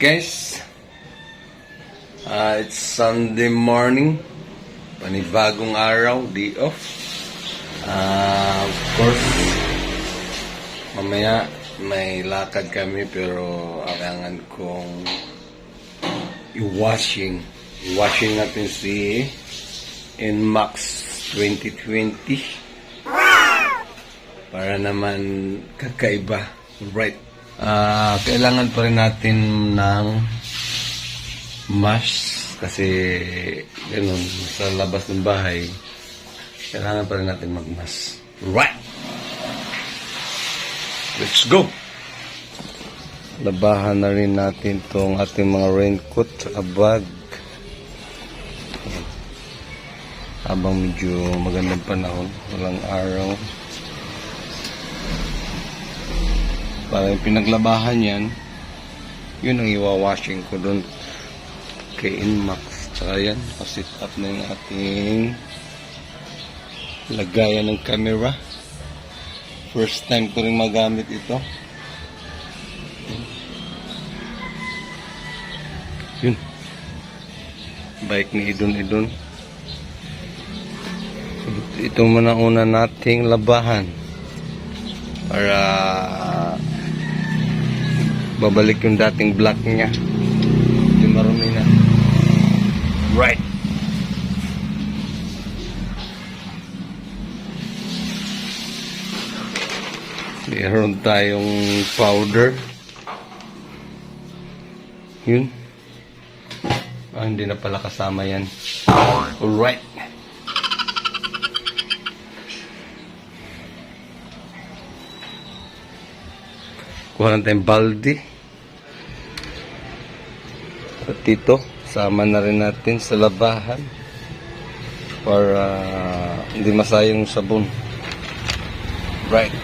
guys, it's Sunday morning, panibagong araw, day off. Of course, mamaya may lakad kami pero kailangan kong i-washing natin si NMAX 2020 para naman kakaiba, right? Kailangan pa rin natin ng mask kasi ganun, sa labas ng bahay kailangan pa rin natin magmask, right? Let's go! Labahan na rin natin tong ating mga raincoat at bag habang medyo magandang panahon, walang araw. Para yung pinaglabahan yan, yun ang iwa-washing ko dun kay NMAX. Tsaka yan, pasit up na yung ating lagayan ng camera. First time ko rin magamit ito. Yun, bike ni Idon. Ito muna una nating labahan para babalik yung dating black niya. Yung marumi na. Right. Meron tayong powder. Yun. Hindi na pala kasama yan. Alright. Kuha na tayong balde. At ito, sama na rin natin sa labahan para hindi masayang yung sabon. Right.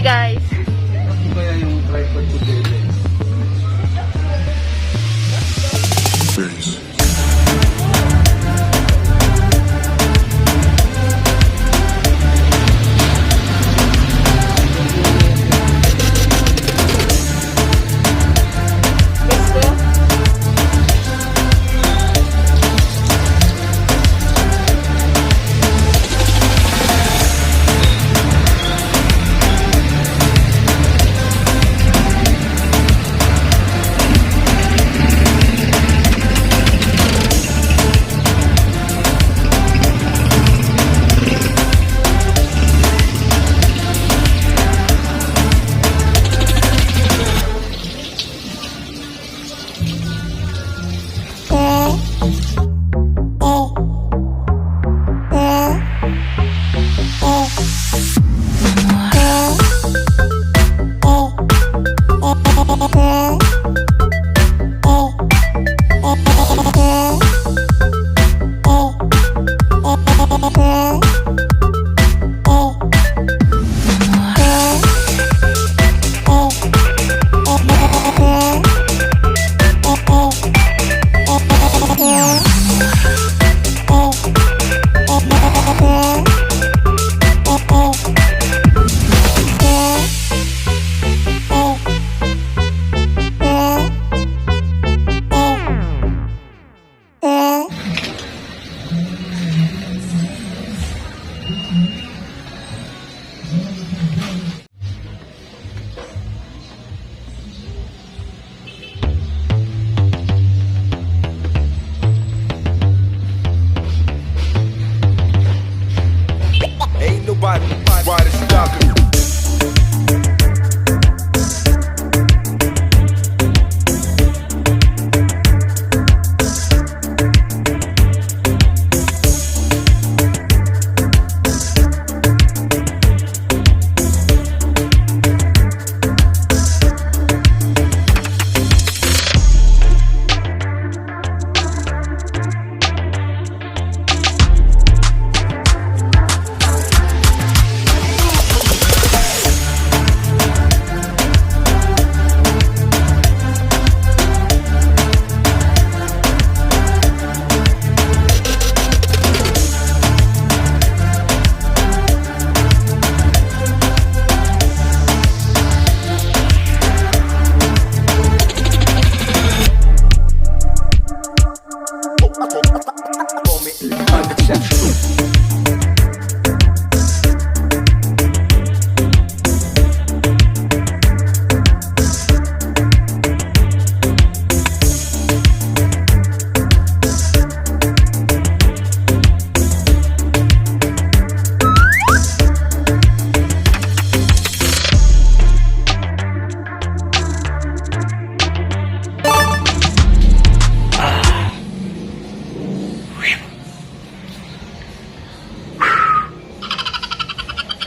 guys. Ano kaya yung tripod ko dito? Let's go. Ain't nobody ride it stopping.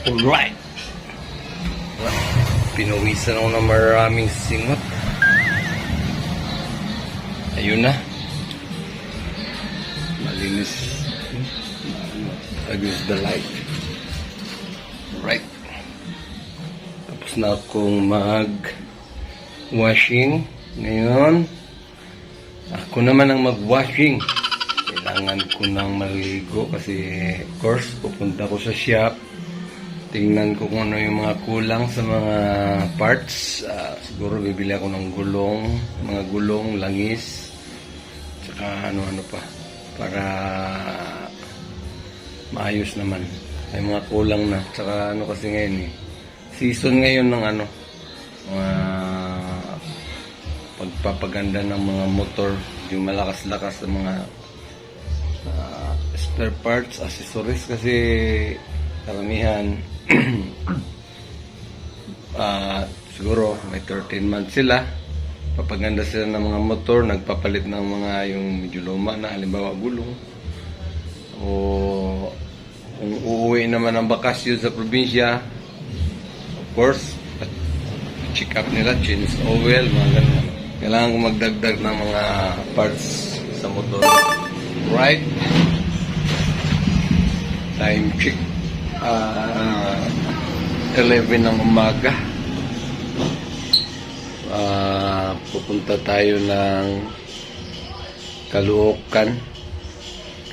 Alright. Pinawisan ako ng maraming singot. Ayun na. Malinis. Against the light. Right. Tapos na akong mag-washing. Ngayon, ako naman ang mag-washing. Kailangan ko nang maligo kasi, of course, pupunta ko sa shop. Tingnan ko kung ano yung mga kulang sa mga parts. Siguro bibili ako ng gulong, mga gulong, langis, tsaka ano-ano pa para maayos naman. May mga kulang na. Tsaka ano kasi ngayon season ngayon ng ano, mga pagpapaganda ng mga motor, yung malakas-lakas ng mga spare parts, accessories kasi karamihan siguro may 13 months sila, papaganda sila ng mga motor, nagpapalit ng mga yung medyo luma na, halimbawa gulong, o kung uuwi naman ng bakasyon sa probinsya, of course check up nila, change oil, mga ganun. Kailangan ko magdagdag ng mga parts sa motor. Right, time check. 11 ng umaga. Pupunta tayo ng Caloocan.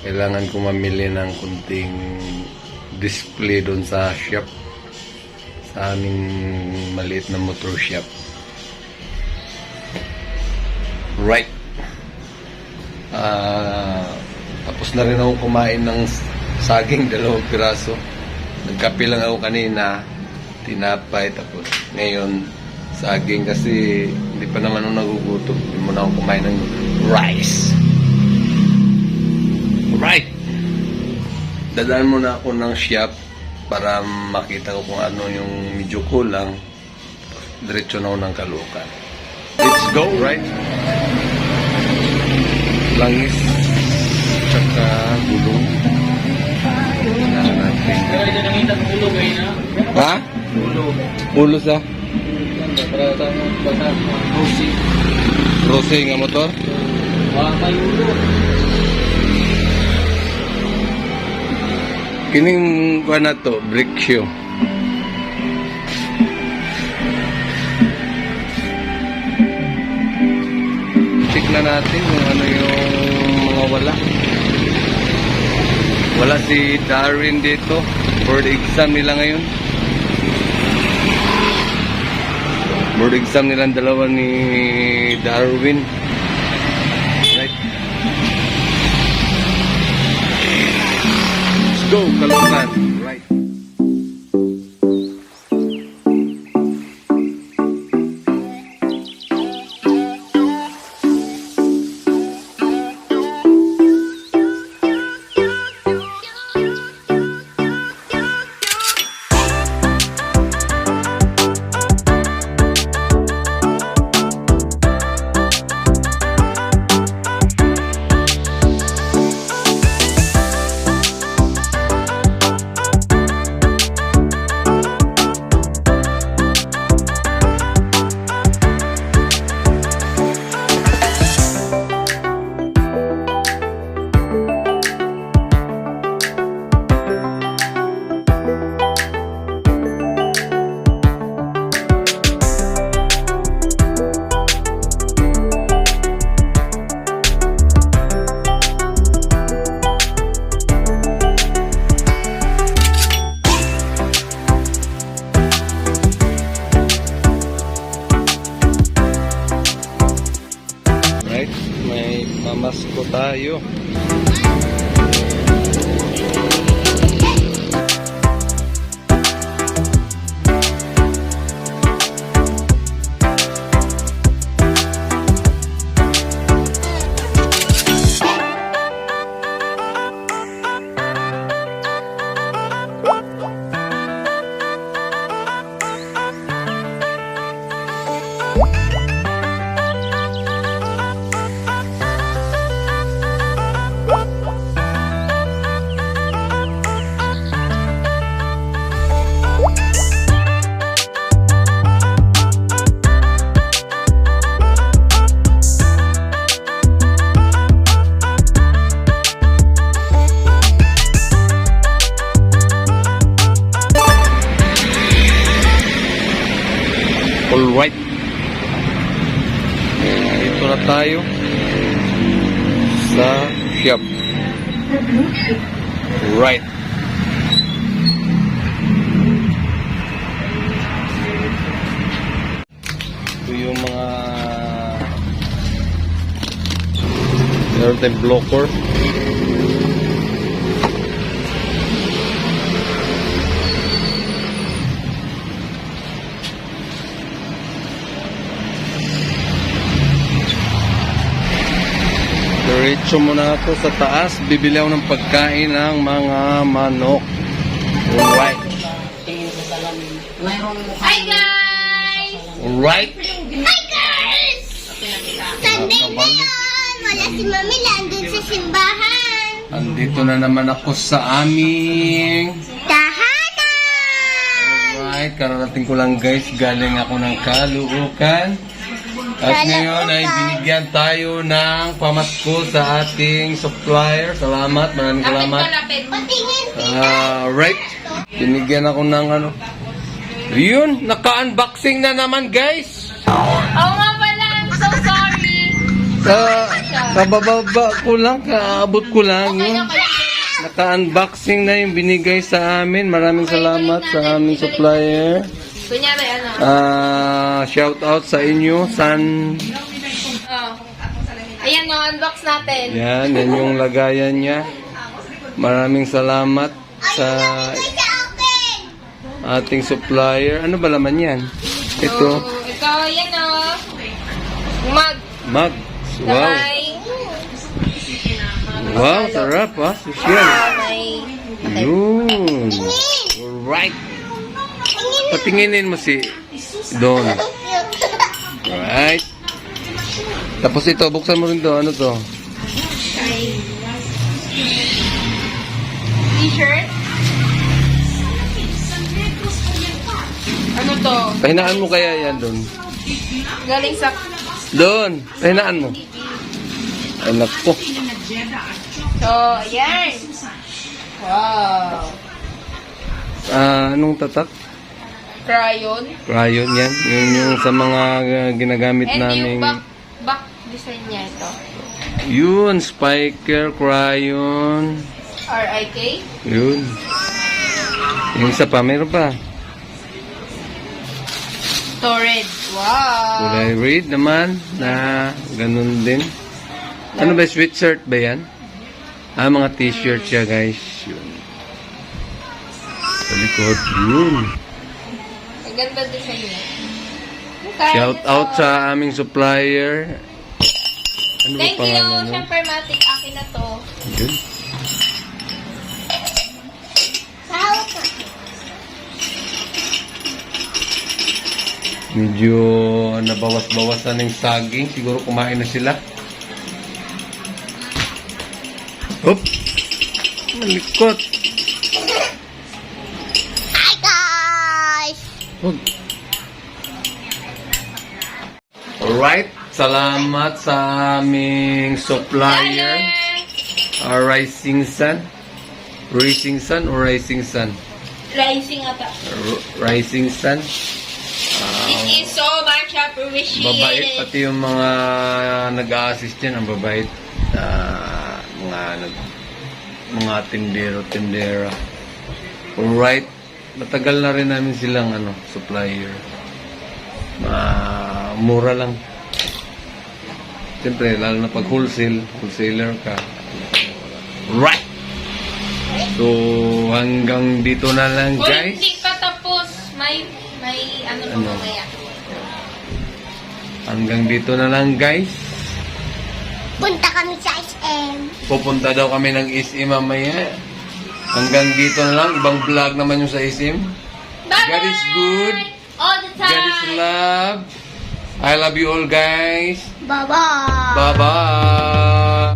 Kailangan ko mamili ng kunting display doon sa shop, sa aming maliit na motor shop. Right. Tapos na rin ako kumain ng saging, 2 piraso. Nagkape lang ako kanina, tinapay, tapos ngayon saging kasi hindi pa naman ako nagugutom. Hindi muna ako kumain ng rice. Right. Dadaan muna ako ng shop para makita ko kung ano yung medyo kulang. Diretso na ako ng Caloocan. Let's go, right? Langis tsaka gulong. Kailangan natin. Pero ito nakita ng ulo kayo na? Ha? Ulo. Ulo sa Para sa basa, Rosie. Rose nga motor? May ulo. Kining kuha na to, brake shoe. Check na natin kung ano yung mga wala. Wala si Darwin dito. Board exam nila ngayon. Board exam nilang dalawa ni Darwin. Right. Let's go, Caloocan. Right. May mamasko tayo. Alright. Dito na tayo sa shop. Right. Ito yung mga meron tayong blocker. Diretso muna ako sa taas. Bibili ako ng pagkain ng mga manok. Alright. Hi guys! Alright. Hi guys! Sunday na yun! Wala si Mami, nandun sa simbahan. Andito na naman ako sa aming Tahanan! Alright, kararating ko lang guys. Galing ako ng Caloocan. At ngayon ay binigyan tayo ng pamasko sa ating supplier. Salamat, maraming salamat. Patingin! Right. Binigyan ako ng ano, Yun, naka-unboxing na naman guys. Oo nga pala, I'm so sorry. Kabababa ko lang, kaabot ko lang Okay yun. na kayo. Naka-unboxing na yung binigay sa amin. Maraming salamat sa aming supplier. Kunyari, ano? Shout out sa inyo, San. Oh. Ayan, no, unbox natin. Yan yung lagayan niya. Maraming salamat sa ating supplier. Ano ba laman yan? Ito, So, ito, yan, oh. Mug. mug. Wow. May, Wow, sarap ha. Social. may, Yun. Alright. Patinginin mo si Don. Right. Tapos ito, buksan mo rin to. Ano to? t-shirt. Ano to? Pahinaan mo kaya yan, Don. Galing sa Don, pahinaan mo. Ay, naku. So, ayan. Wow. Anong tatak? Crayon. Crayon yan. Yun yung sa mga ginagamit And naming... yung back design niya ito. Yun, spiker, crayon. R-I-K. Yun. Yung isa pa, meron pa. Torrid. Wow. Kulay red naman na ganun din. Ano ba, sweatshirt ba yan? Mga t-shirt siya guys. Yun. Sa likod, yun. Ang ganda design niya. Okay, Shout out sa aming supplier. Ano ba Thank you. pangalan mo? Siyempre, Matic. Akin na to. Yun. Medyo nabawas-bawasan ng saging. Siguro kumain na sila. Hop! Malikot! Hi, guys! Hop! Alright, salamat sa aming supplier. Rising Sun. Rising Sun or Rising Sun? Rising ata. Rising Sun. It is so much appreciated. Babait, pati yung mga nag-a-assist yan, ang babait. Mga tindero-tindera. Alright, matagal na rin namin silang supplier. Mura lang. Siyempre, lalo na pag wholesaler ka. Right! So, hanggang dito na lang Uy, guys. hindi pa tapos. May ano pa Ano? mamaya. Hanggang dito na lang guys. Punta kami sa SM. Pupunta daw kami ng SM mamaya. Hanggang dito na lang. Ibang vlog naman yung sa SM. Bye-bye! God is good. All the time. God is love. I love you all guys. Bye-bye. Bye-bye.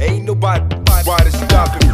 Ain't nobody stop it.